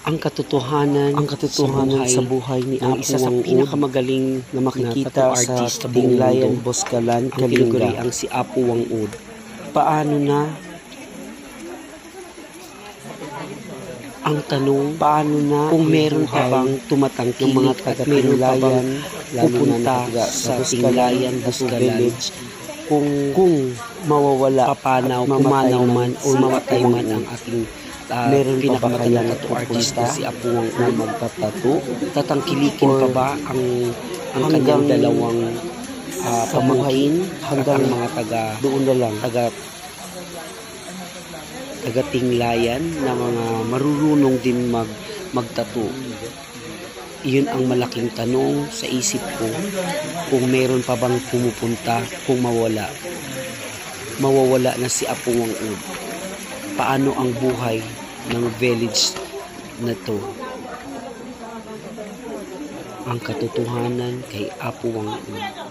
ang katotohanan sa buhay ni ang isa sa pinakamagaling na makikita sa Tinglayan, Boscalan, Kalinga ang si Apo Wang-Od. Paano na? Ang tanong, paano na kung meron pa bang tumatangkilik ng mga taga-Tinglayan pupunta sa Tinglayan, Boscalan, kung mawawala, papanaw, pumanaw man o mamatay man ang ating meron pa ba kaya na artista si Apo Wang-Od magtatato? Tatangkilikin pa ba ang kanyang dalawang pamangkin hanggang mga doon na lang taga-Tinglayan na mga marurunong din magtato? Iyon ang malaking tanong sa isip ko, kung meron pa bang pumupunta, kung mawawala na si Apo Wang-Od. Paano ang buhay ng village na to? Ang katotohanan kay Apo Wang-Od.